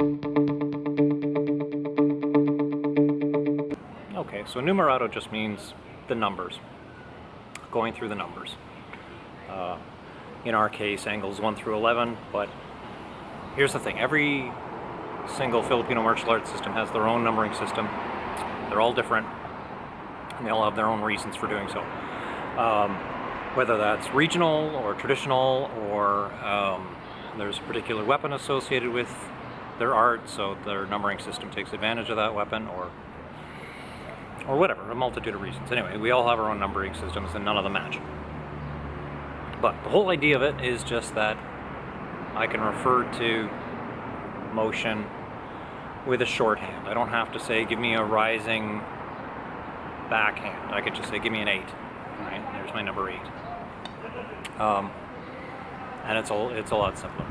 Okay, so Numerado just means the numbers, going through the numbers. In our case, angles 1 through 11, but here's the thing, every single Filipino martial arts system has their own numbering system. They're all different, and they all have their own reasons for doing so. Whether that's regional or traditional, or there's a particular weapon associated with their art, so their numbering system takes advantage of that weapon, or whatever, a multitude of reasons. Anyway, we all have our own numbering systems, and none of them match. But the whole idea of it is just that I can refer to motion with a shorthand. I don't have to say, give me a rising backhand. I could just say, give me an 8. Right? There's my number 8. And it's a lot simpler.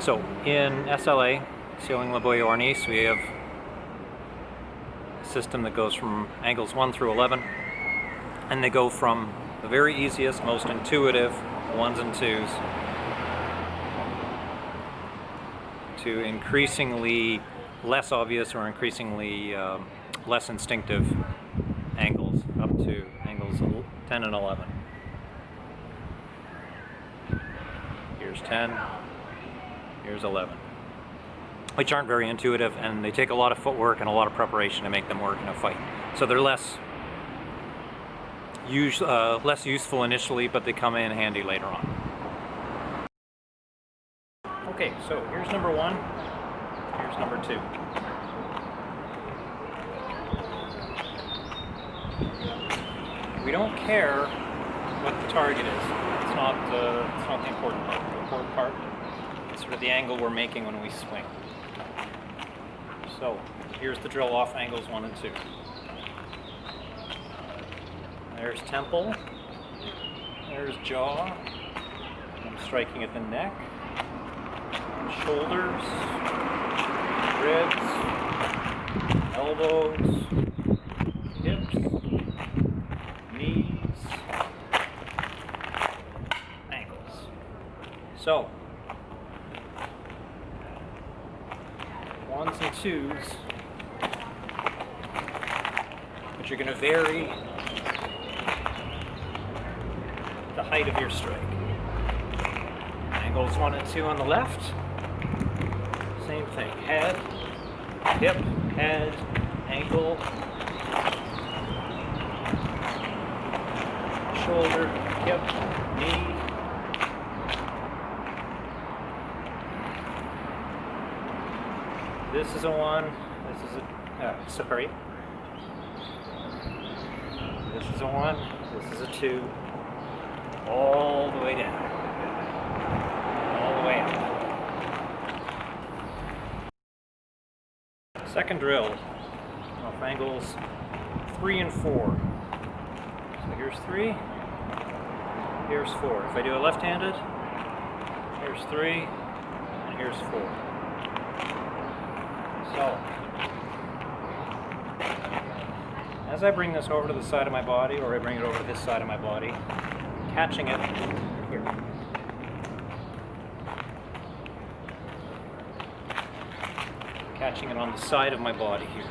So in SLA, Siling Labuyo Arnis, we have a system that goes from angles 1 through 11, and they go from the very easiest, most intuitive 1s and 2s to increasingly less obvious or increasingly less instinctive angles, up to angles 10 and 11. Here's 10. Here's 11, which aren't very intuitive, and they take a lot of footwork and a lot of preparation to make them work in a fight. So they're less useful initially, but they come in handy later on. Okay, so here's number 1, here's number 2. We don't care what the target is. It's not the important part. The important part is sort of the angle we're making when we swing. So here's the drill off angles 1 and 2. There's temple. There's jaw. I'm striking at the neck. Shoulders. Ribs. Elbows. Hips. Knees. Ankles. So 1s and 2s, but you're going to vary the height of your strike. Angles 1 and 2 on the left, same thing, head, hip, head, ankle, shoulder, hip, knee. This is a 1, this is a, sorry. This is a 1, this is a 2, all the way down, all the way up. Second drill, off angles 3 and 4. So here's 3, here's 4. If I do it left-handed, here's 3, and here's 4. So, as I bring this over to the side of my body, or I bring it over to this side of my body, catching it here. Catching it on the side of my body here.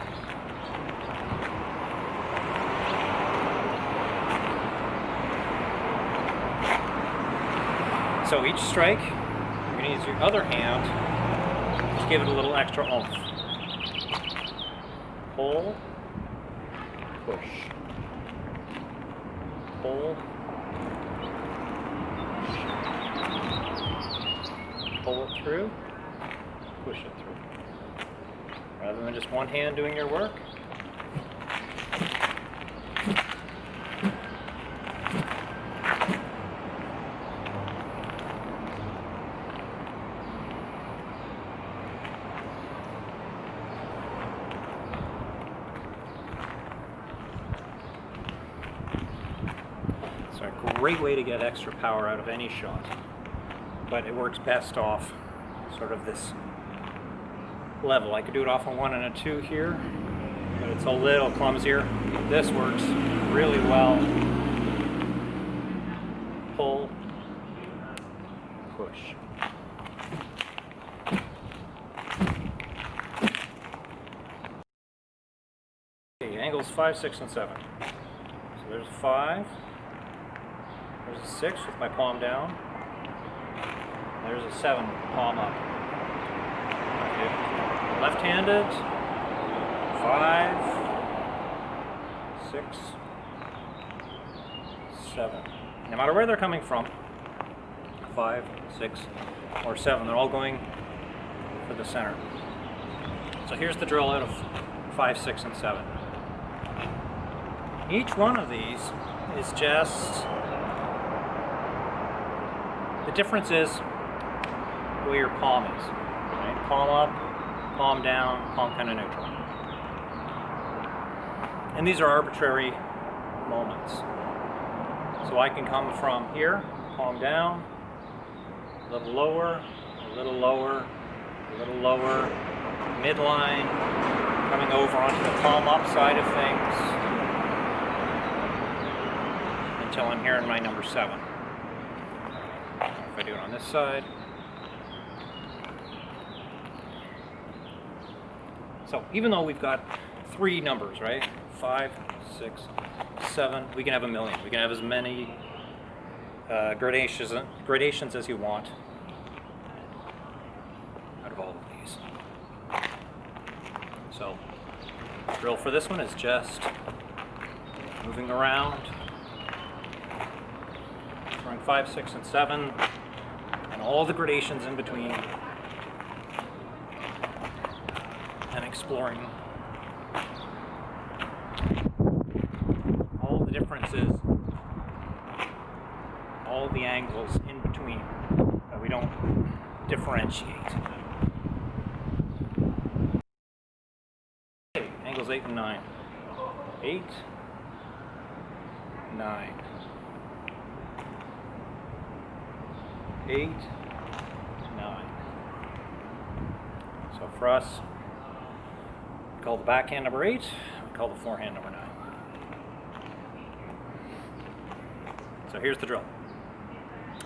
So each strike, you're going to use your other hand to give it a little extra oomph. Pull, push, pull, push. Pull it through, push it through. Rather than just one hand doing your work. It's a great way to get extra power out of any shot, but it works best off sort of this level. I could do it off a 1 and a 2 here, but it's a little clumsier. This works really well. Pull, push. Okay, angles 5, 6, and 7. So there's a 5, there's a 6 with my palm down, there's a 7 with the palm up. Okay. Left-handed, 5, 6, 7. No matter where they're coming from, 5, 6, or 7, they're all going for the center. So here's the drill out of 5, 6, and 7. Each one of these is just, the difference is the way your palm is. Right? Palm up, palm down, palm kind of neutral. And these are arbitrary moments. So I can come from here, palm down, a little lower, a little lower, a little lower, midline, coming over onto the palm up side of things, until I'm here in my number 7. If I do it on this side. So even though we've got 3 numbers, right? 5, 6, 7, we can have a million. We can have as many gradations as you want out of all of these. So the drill for this one is just moving around, throwing 5, 6, and 7, and all the gradations in between, and exploring all the differences, all the angles in between that we don't differentiate. Okay, angles 8 and 9. 8, 9. 8, 9. So for us, we call the backhand number 8, we call the forehand number 9. So here's the drill.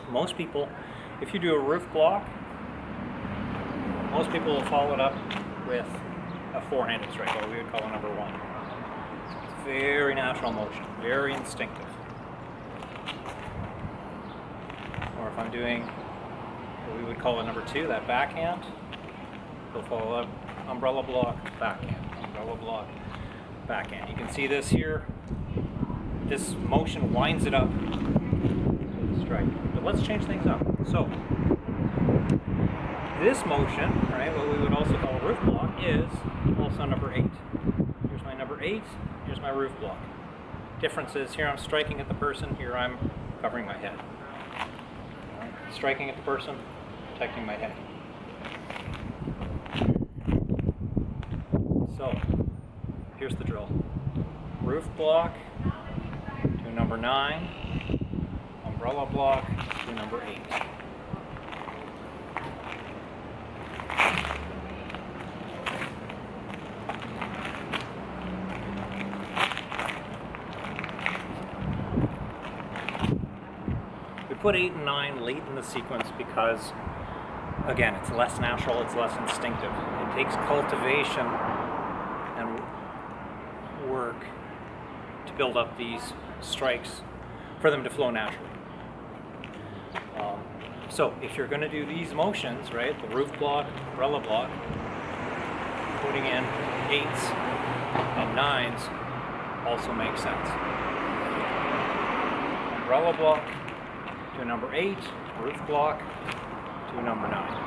Most people, if you do a roof block, most people will follow it up with a four-handed strike, what we would call a number 1. It's very natural motion, very instinctive. Or if I'm doing what we would call a number 2, that backhand, we'll follow up umbrella block, backhand, umbrella block, backhand. You can see this here. this motion winds it up with a strike. But let's change things up. So this motion, right, what we would also call a roof block, is also number 8. Here's my number 8, here's my roof block. Difference is here I'm striking at the person, here I'm covering my head. Right. Striking at the person, protecting my head. So, here's the drill. Roof block to number 9, umbrella block to number 8. We put 8 and 9 late in the sequence because, again, it's less natural, it's less instinctive. It takes cultivation and work to build up these strikes for them to flow naturally. So if you're going to do these motions, right, the roof block, umbrella block, putting in 8s and 9s also makes sense. Umbrella block to number 8, roof block to number 9.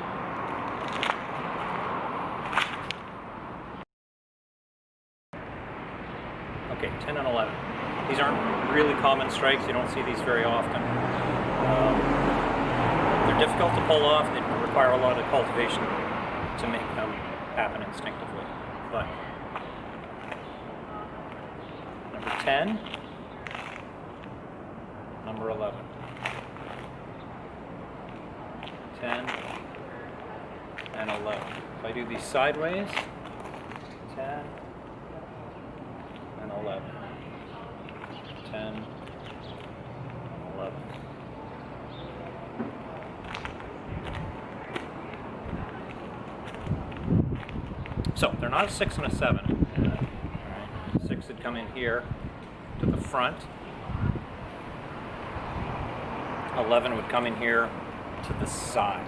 Okay, 10 and 11. These aren't really common strikes, you don't see these very often. They're difficult to pull off, they require a lot of cultivation to make them happen instinctively. But number 10, number 11. 10 and 11. If I do these sideways, 10 and 11. 10 and 11. So they're not a 6 and a 7. Right. 6 would come in here to the front. 11 would come in here to the side.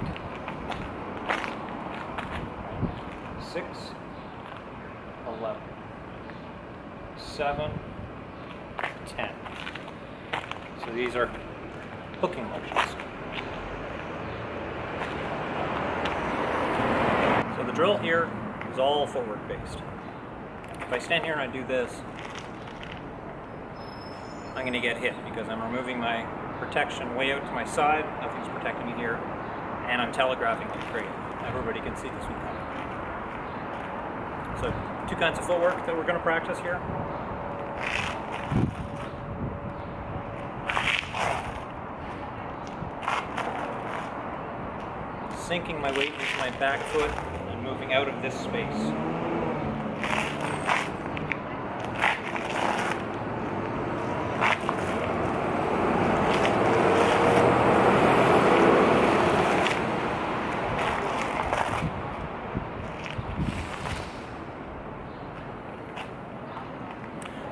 6, 11, 7, 10. So these are hooking motions. So the drill here is all footwork based. If I stand here and I do this, I'm going to get hit because I'm removing my protection way out to my side, nothing's protecting me here, and I'm telegraphing like crazy. Everybody can see this one coming. So, 2 kinds of footwork that we're going to practice here. Sinking my weight into my back foot and moving out of this space.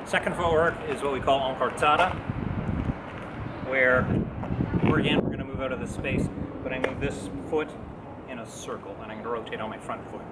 Second footwork is what we call encortada, where again we're going to move out of this space, but I move this foot in a circle and I'm going to rotate on my front foot.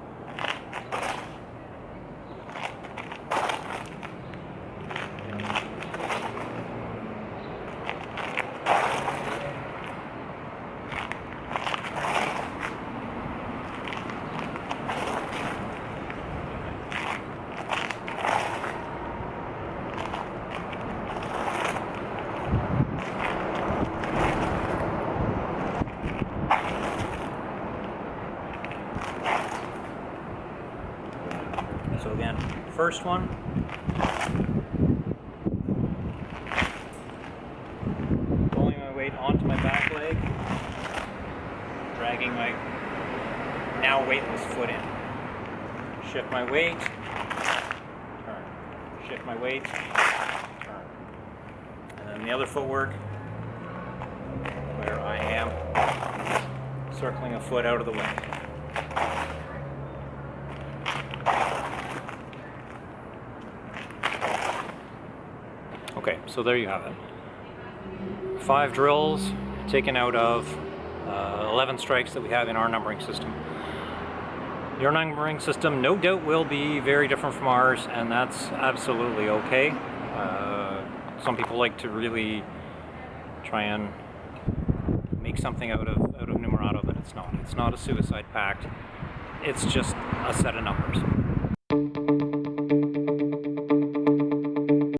So again, first one, pulling my weight onto my back leg, dragging my now weightless foot in. Shift my weight, turn. Shift my weight, turn. And then the other footwork, where I am circling a foot out of the way. Okay, so there you have it. 5 drills taken out of 11 strikes that we have in our numbering system. Your numbering system no doubt will be very different from ours, and that's absolutely okay. Some people like to really try and make something out of Numerado that it's not. It's not a suicide pact. It's just a set of numbers.